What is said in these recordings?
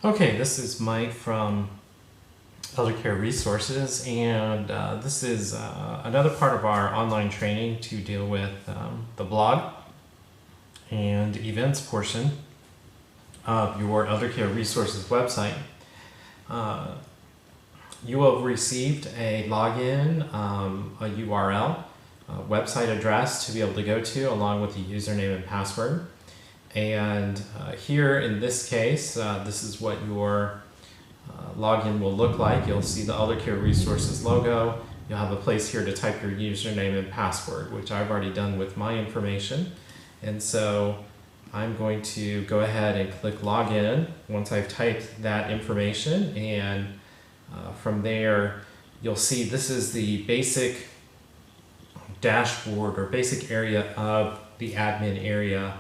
Okay, this is Mike from Eldercare Resources, and this is another part of our online training to deal with the blog and events portion of your Eldercare Resources website. You will have received a login, a URL, a website address to be able to go to, along with the username and password. And here in this case, this is what your login will look like. You'll see the Eldercare Resources logo. You'll have a place here to type your username and password, which I've already done with my information. And so I'm going to go ahead and click login once I've typed that information, and from there you'll see this is the basic dashboard or basic area of the admin area,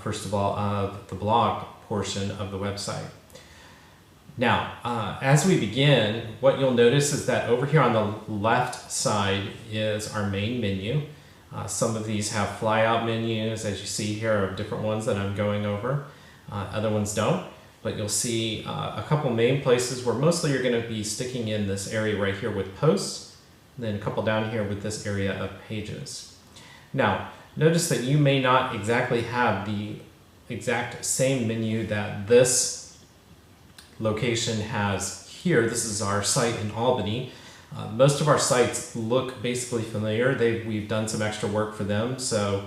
first of all, of the blog portion of the website. Now, as we begin, what you'll notice is that over here on the left side is our main menu. Some of these have flyout menus, as you see here, of different ones that I'm going over. Other ones don't, but you'll see a couple main places where mostly you're going to be sticking in this area right here with posts, and then a couple down here with this area of pages. Now, notice that you may not exactly have the exact same menu that this location has here. This is our site in Albany. Most of our sites look basically familiar. We've done some extra work for them, so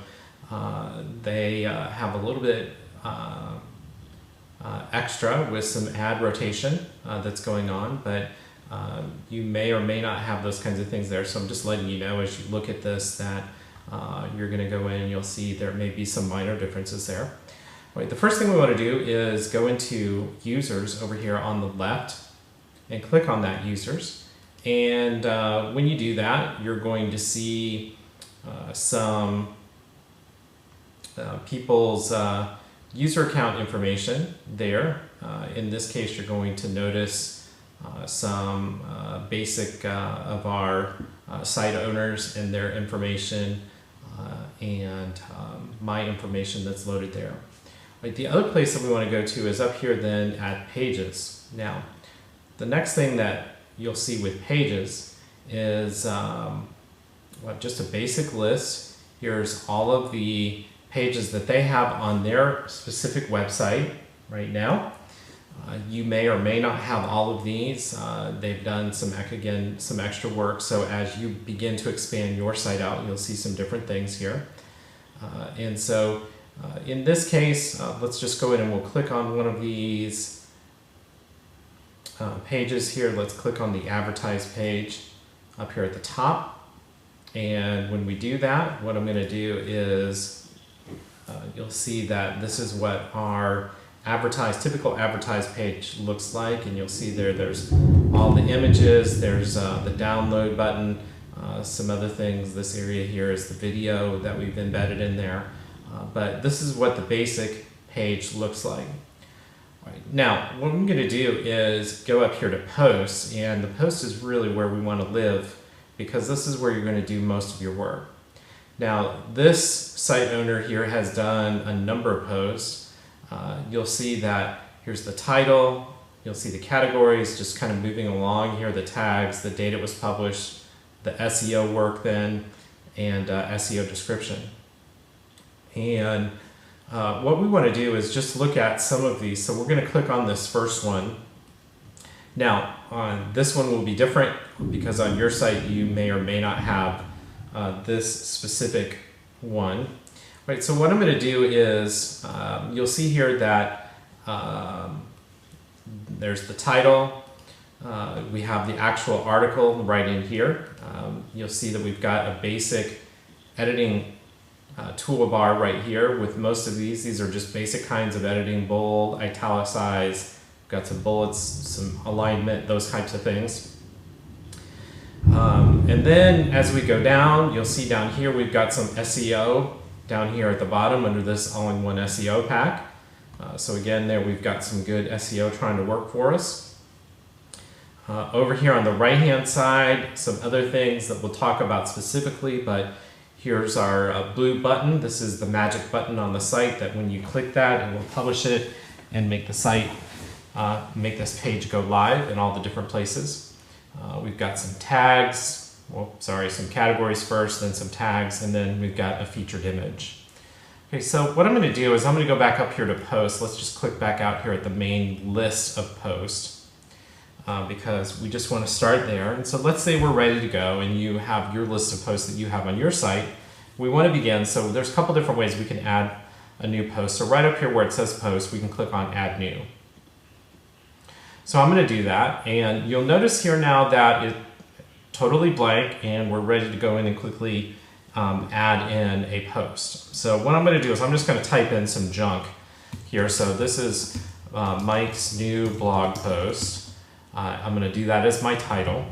they have a little bit extra with some ad rotation that's going on, but you may or may not have those kinds of things there. So I'm just letting you know as you look at this that you're going to go in and you'll see there may be some minor differences there. Right, the first thing we want to do is go into users over here on the left and click on that users. And when you do that, you're going to see some people's user account information there. In this case, you're going to notice some basic of our site owners and their information and my information that's loaded there. Right, the other place that we want to go to is up here then at pages. Now, the next thing that you'll see with pages is just a basic list. Here's all of the pages that they have on their specific website right now. You may or may not have all of these. They've done some extra work, so as you begin to expand your site out, you'll see some different things here. And so in this case, let's just go in and we'll click on one of these pages here. Let's click on the advertise page up here at the top. And when we do that, what I'm going to do is you'll see that this is what our typical advertise page looks like, and you'll see there's all the images, there's the download button, some other things. This area here is the video that we've embedded in there, but this is what the basic page looks like. Right. Now, what I'm going to do is go up here to posts, and the post is really where we want to live because this is where you're going to do most of your work. Now, this site owner here has done a number of posts. You'll see that here's the title, you'll see the categories just kind of moving along here, the tags, the date it was published, the SEO work then, and SEO description. And what we want to do is just look at some of these. So we're going to click on this first one. Now, on this one will be different because on your site you may or may not have this specific one. Right, so what I'm going to do is, you'll see here that there's the title, we have the actual article right in here. You'll see that we've got a basic editing toolbar right here with most of these. These are just basic kinds of editing: bold, italicize, got some bullets, some alignment, those types of things. And then as we go down, you'll see down here we've got some SEO down here at the bottom under this all-in-one SEO pack. So again, there we've got some good SEO trying to work for us. Over here on the right-hand side, some other things that we'll talk about specifically, but here's our blue button. This is the magic button on the site that when you click that, it will publish it and make the site make this page go live in all the different places. We've got some tags, well, sorry, some categories first, then some tags, and then we've got a featured image. Okay, so what I'm going to do is I'm going to go back up here to post. Let's just click back out here at the main list of posts. Because we just want to start there. And so let's say we're ready to go and you have your list of posts that you have on your site. We want to begin, so there's a couple different ways we can add a new post. So right up here where it says post, we can click on add new. So I'm going to do that, and you'll notice here now that it's totally blank and we're ready to go in and quickly add in a post. So what I'm going to do is I'm just going to type in some junk here. So this is Mike's new blog post. I'm going to do that as my title.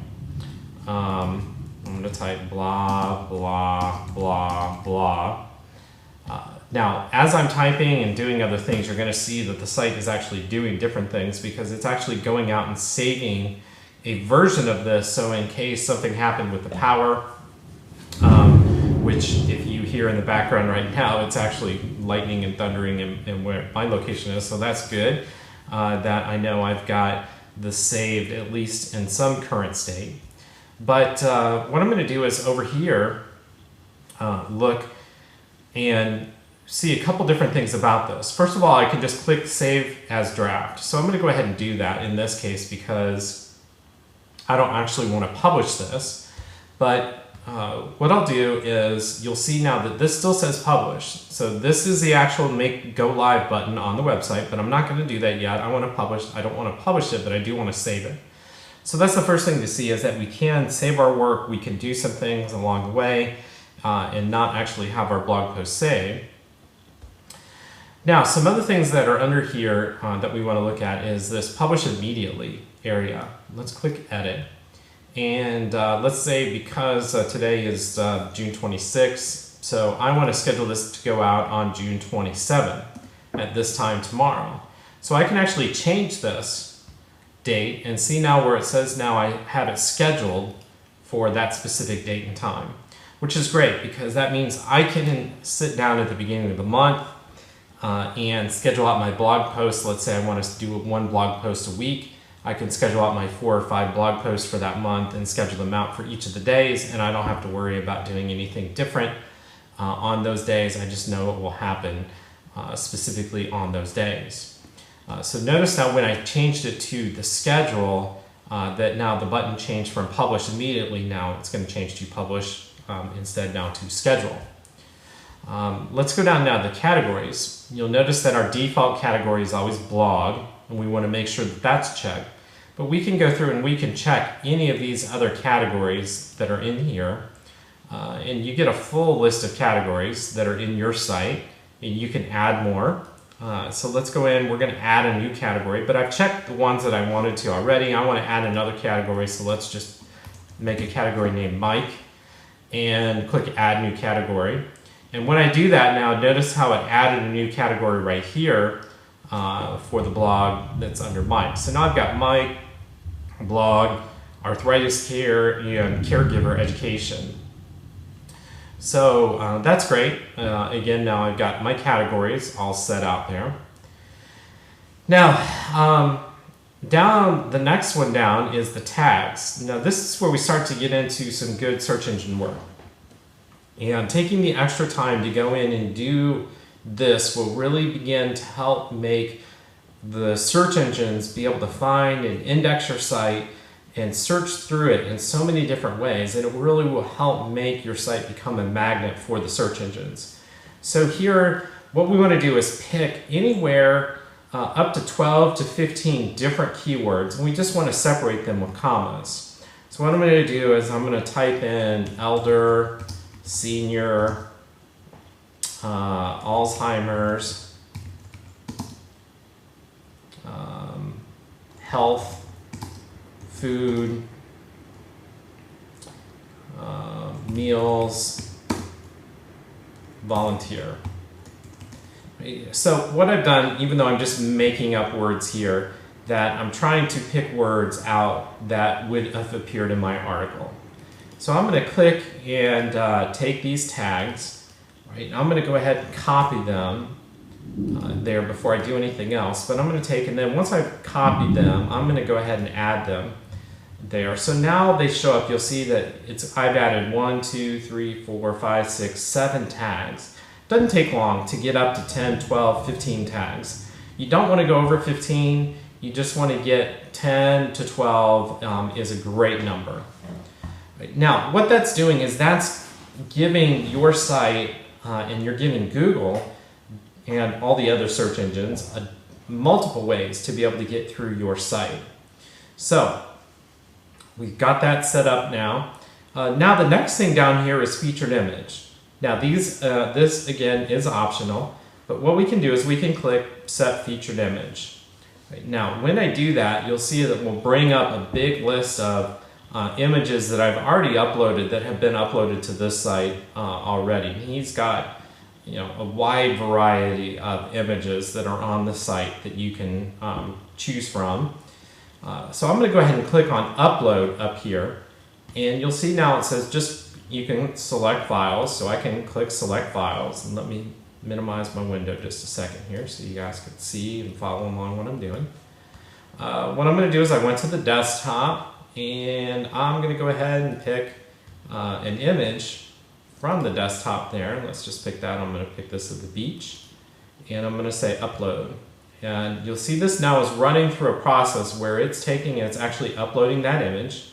I'm going to type blah, blah, blah, blah. Now, as I'm typing and doing other things, you're going to see that the site is actually doing different things because it's actually going out and saving a version of this. So in case something happened with the power, which if you hear in the background right now, it's actually lightning and thundering in where my location is. So that's good that I know I've got the saved at least in some current state. But what I'm going to do is over here look and see a couple different things about this. First of all, I can just click save as draft. So I'm going to go ahead and do that in this case because I don't actually want to publish this. But what I'll do is you'll see now that this still says publish. So this is the actual go live button on the website, but I'm not going to do that yet. I want to publish. I don't want to publish it, but I do want to save it. So that's the first thing to see is that we can save our work. We can do some things along the way and not actually have our blog post saved. Now, some other things that are under here that we want to look at is this publish immediately area. Let's click edit. And let's say because today is June 26th, so I want to schedule this to go out on June 27th at this time tomorrow. So I can actually change this date and see now where it says now I have it scheduled for that specific date and time, which is great because that means I can sit down at the beginning of the month and schedule out my blog posts. Let's say I want to do one blog post a week. I can schedule out my 4 or 5 blog posts for that month and schedule them out for each of the days, and I don't have to worry about doing anything different on those days. I just know it will happen specifically on those days. So notice now when I changed it to the schedule that now the button changed from publish immediately. Now it's going to change to publish instead now to schedule. Let's go down now to the categories. You'll notice that our default category is always blog, and we want to make sure that that's checked. But we can go through and we can check any of these other categories that are in here. And you get a full list of categories that are in your site, and you can add more. So let's go in, we're going to add a new category, but I've checked the ones that I wanted to already. I want to add another category, so let's just make a category named Mike and click add new category. And when I do that now, notice how it added a new category right here for the blog that's under Mike. So now I've got Mike, blog, arthritis care, and caregiver education. So that's great. Again, now I've got my categories all set out there. Now, down the next one down is the tags. Now this is where we start to get into some good search engine work. And taking the extra time to go in and do this will really begin to help make the search engines be able to find and index your site and search through it in so many different ways, and it really will help make your site become a magnet for the search engines. So here, what we want to do is pick anywhere up to 12 to 15 different keywords, and we just want to separate them with commas. So what I'm going to do is I'm going to type in elder, senior, Alzheimer's, health, food, meals, volunteer. So what I've done, even though I'm just making up words here, that I'm trying to pick words out that would have appeared in my article. So I'm going to click and take these tags. Right? I'm going to go ahead and copy them there before I do anything else. But I'm going to take, and then once I've copied them, I'm going to go ahead and add them there. So now they show up. You'll see that I've added 1, 2, 3, 4, 5, 6, 7 tags. Doesn't take long to get up to 10, 12, 15 tags. You don't want to go over 15. You just want to get 10 to 12 is a great number. Now, what that's doing is that's giving your site and you're giving Google and all the other search engines multiple ways to be able to get through your site. So we've got that set up now. Now the next thing down here is featured image. Now this again is optional, but what we can do is we can click set featured image. Right, now when I do that, you'll see that we'll bring up a big list of images that I've already uploaded that have been uploaded to this site already. He's got a wide variety of images that are on the site that you can choose from. So I'm going to go ahead and click on upload up here, and you'll see now it says you can select files. So I can click select files, and let me minimize my window just a second here so you guys can see and follow along what I'm doing. What I'm going to do is I went to the desktop, and I'm going to go ahead and pick an image from the desktop there. Let's just pick that. I'm going to pick this of the beach, and I'm going to say upload. And you'll see this now is running through a process where it's actually uploading that image.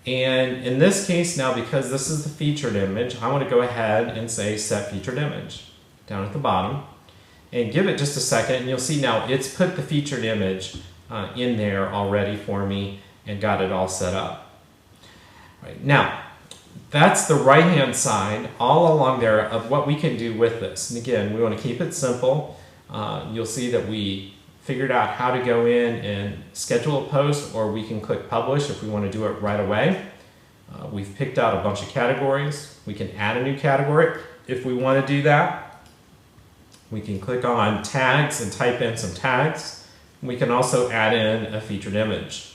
And in this case now, because this is the featured image, I want to go ahead and say set featured image down at the bottom, and give it just a second, and you'll see now it's put the featured image in there already for me and got it all set up. Right, now, that's the right-hand side all along there of what we can do with this. And again, we want to keep it simple. You'll see that we figured out how to go in and schedule a post, or we can click publish if we want to do it right away. We've picked out a bunch of categories. We can add a new category if we want to do that. We can click on tags and type in some tags. We can also add in a featured image.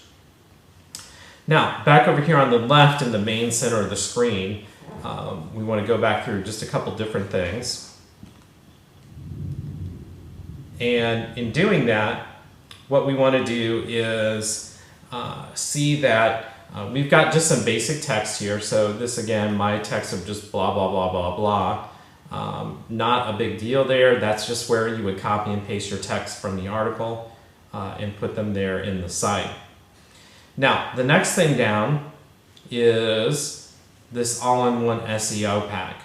Now, back over here on the left in the main center of the screen, we want to go back through just a couple different things. And in doing that, what we want to do is see that we've got just some basic text here. So this, again, my text of just blah, blah, blah, blah, blah. Not a big deal there. That's just where you would copy and paste your text from the article and put them there in the site. Now, the next thing down is this all-in-one SEO pack.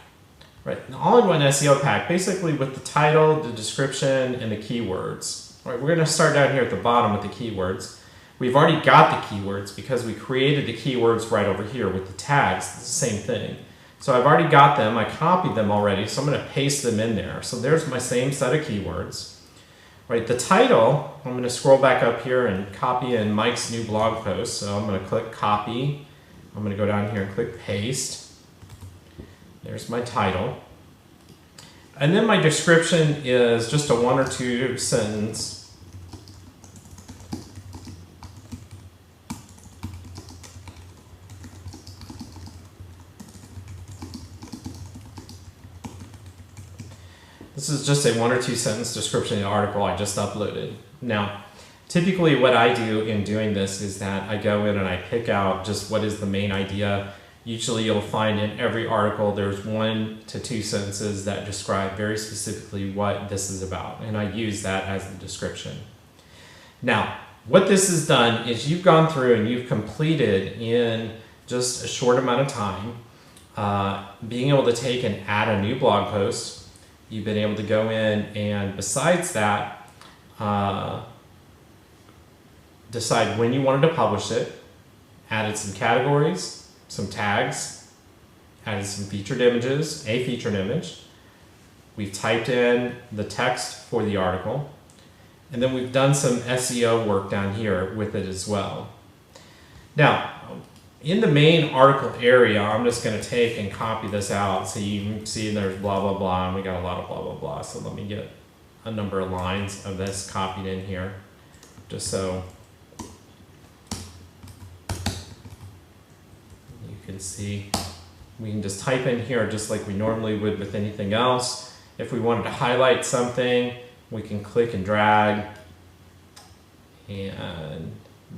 Right, the all-in-one SEO pack, basically with the title, the description, and the keywords. All right, we're going to start down here at the bottom with the keywords. We've already got the keywords because we created the keywords right over here with the tags. It's the same thing. So I've already got them. I copied them already, so I'm going to paste them in there. So there's my same set of keywords. Right, the title, I'm going to scroll back up here and copy in Mike's new blog post. So I'm going to click copy. I'm going to go down here and click paste. There's my title. And then my description is just a 1 or 2 sentence. This is just a 1 or 2 sentence description of the article I just uploaded. Now, typically what I do in doing this is that I go in and I pick out just what is the main idea. Usually you'll find in every article there's 1 to 2 sentences that describe very specifically what this is about, and I use that as the description. Now, what this has done is you've gone through and you've completed in just a short amount of time being able to take and add a new blog post. You've been able to go in and besides that, decide when you wanted to publish it, added some categories, some tags, added some featured images, a featured image. We've typed in the text for the article, and then we've done some SEO work down here with it as well. Now, in the main article area, I'm just going to take and copy this out so you can see there's blah, blah, blah, and we got a lot of blah, blah, blah. So let me get a number of lines of this copied in here, just so you can see. We can just type in here just like we normally would with anything else. If we wanted to highlight something, We can click and drag and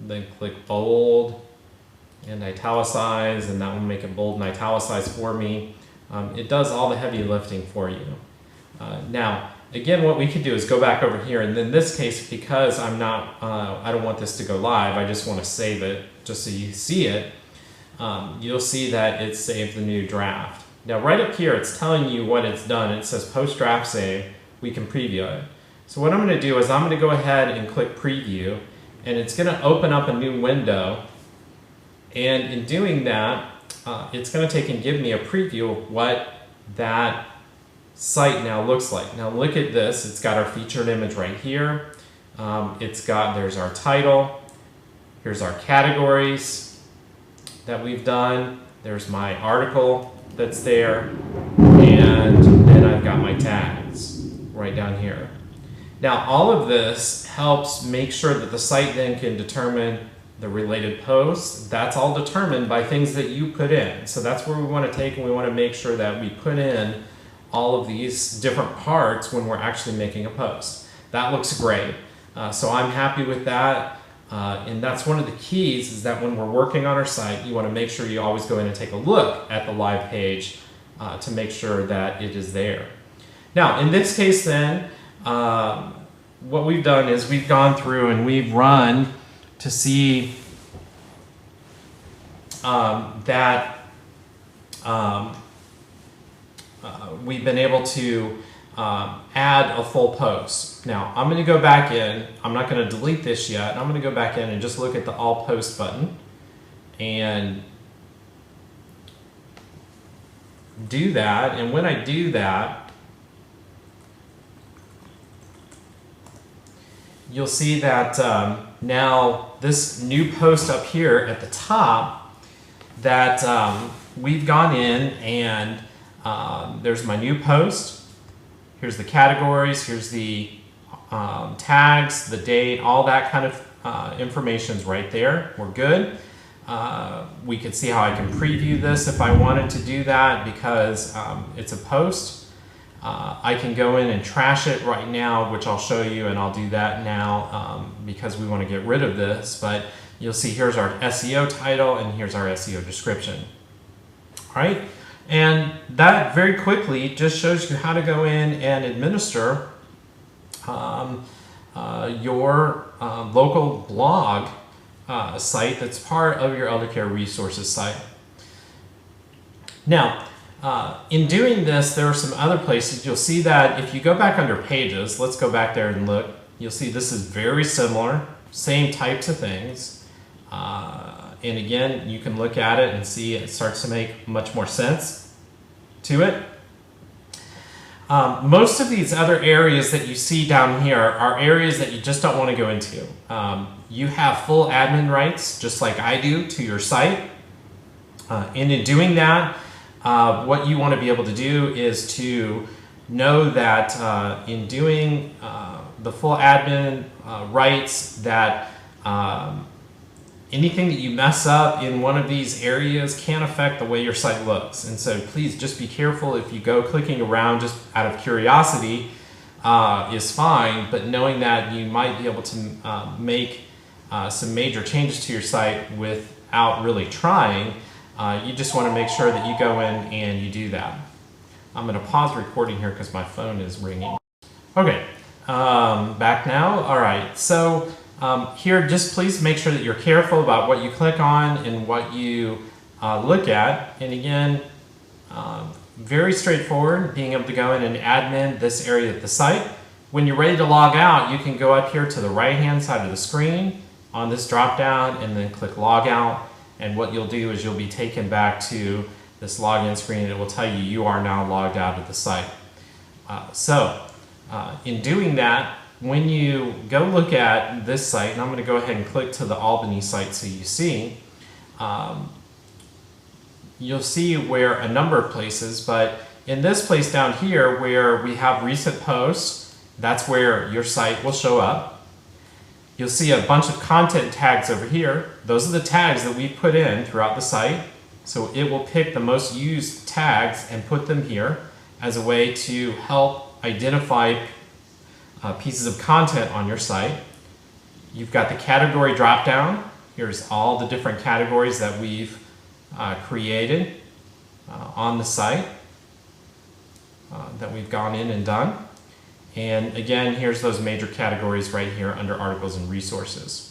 then click bold and italicize, and that will make it bold and italicized for me. It does all the heavy lifting for you. Now, again, what we could do is go back over here, and in this case, because I don't want this to go live, I just want to save it just so you see it. You'll see that it saved the new draft. Now, right up here, it's telling you what it's done. It says post draft save. We can preview it. So what I'm going to do is I'm going to go ahead and click preview, and it's going to open up a new window. And in doing that, it's going to take and give me a preview of what that site now looks like. Now look at this. It's got our featured image right here. There's our title. Here's our categories that we've done. There's my article that's there. And then I've got my tags right down here. Now all of this helps make sure that the site then can determine the related posts. That's all determined by things that you put in. So that's where we want to take, and we want to make sure that we put in all of these different parts when we're actually making a post. That looks great. So I'm happy with that. And that's one of the keys, is that when we're working on our site, you want to make sure you always go in and take a look at the live page to make sure that it is there. Now, in this case then, what we've done is we've gone through and we've run to see that we've been able to add a full post. Now I'm going to go back in. I'm not going to delete this yet. I'm going to go back in and just look at the all post button and do that. And when I do that, you'll see that now this new post up here at the top, that we've gone in and there's my new post. Here's the categories, here's the tags, the date, all that kind of information's right there. We're good. We can see how I can preview this if I wanted to do that, because it's a post. I can go in and trash it right now, which I'll show you, and I'll do that now because we want to get rid of this. But you'll see here's our SEO title and here's our SEO description. All right. And that very quickly just shows you how to go in and administer your local blog site that's part of your eldercare resources site. Now, in doing this, there are some other places. You'll see that if you go back under pages, let's go back there and look, you'll see this is very similar, same types of things. And again, you can look at it and see it starts to make much more sense to it. Most of these other areas that you see down here are areas that you just don't want to go into. You have full admin rights, just like I do, to your site. And in doing that, what you want to be able to do is to know that in doing the full admin rights, that anything that you mess up in one of these areas can affect the way your site looks. And so please just be careful. If you go clicking around just out of curiosity is fine, but knowing that you might be able to make some major changes to your site without really trying, you just want to make sure that you go in and you do that. I'm going to pause recording here because my phone is ringing. Okay, back now. All right, so here, just please make sure that you're careful about what you click on and what you look at. And again, very straightforward, being able to go in and admin this area of the site. When you're ready to log out, you can go up here to the right-hand side of the screen on this drop-down and then click log out. And what you'll do is you'll be taken back to this login screen, and it will tell you you are now logged out of the site. In doing that, when you go look at this site, and I'm going to go ahead and click to the Albany site so you see, you'll see where a number of places, but in this place down here where we have recent posts, that's where your site will show up. You'll see a bunch of content tags over here. Those are the tags that we put in throughout the site. So it will pick the most used tags and put them here as a way to help identify pieces of content on your site. You've got the category drop down. Here's all the different categories that we've created on the site that we've gone in and done. And again, here's those major categories right here under articles and resources.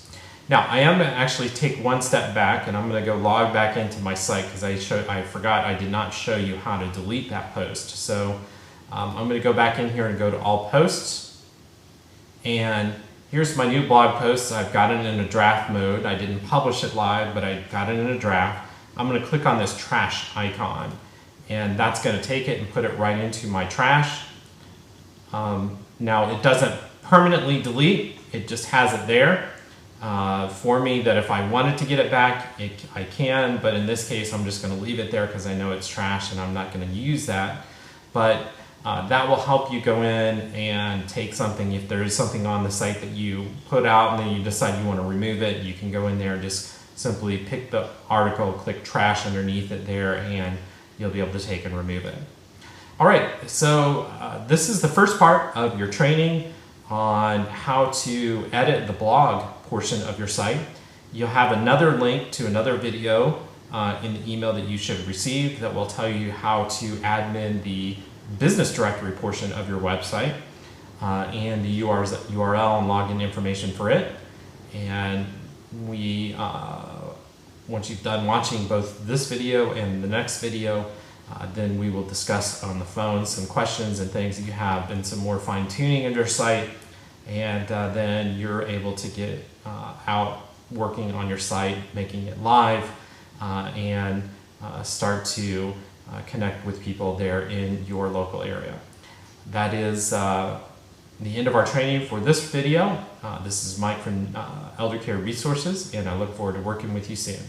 Now, I am going to actually take one step back, and I'm going to go log back into my site because I forgot I did not show you how to delete that post. So I'm going to go back in here and go to all posts. And here's my new blog post. I've got it in a draft mode. I didn't publish it live, but I got it in a draft. I'm going to click on this trash icon, and that's going to take it and put it right into my trash. Now, it doesn't permanently delete. It just has it there. For me, that if I wanted to get it back, I can, but in this case I'm just going to leave it there because I know it's trash and I'm not going to use that. But that will help you go in and take something. If there is something on the site that you put out and then you decide you want to remove it, you can go in there and just simply pick the article, click trash underneath it there, and you'll be able to take and remove it. All right, so this is the first part of your training on how to edit the blog portion of your site. You'll have another link to another video in the email that you should receive that will tell you how to admin the business directory portion of your website and the URL and login information for it. And once you've done watching both this video and the next video, then we will discuss on the phone some questions and things that you have and some more fine-tuning of your site, and then you're able to get out working on your site, making it live, and start to connect with people there in your local area. That is the end of our training for this video. This is Mike from eldercare Resources, and I look forward to working with you soon.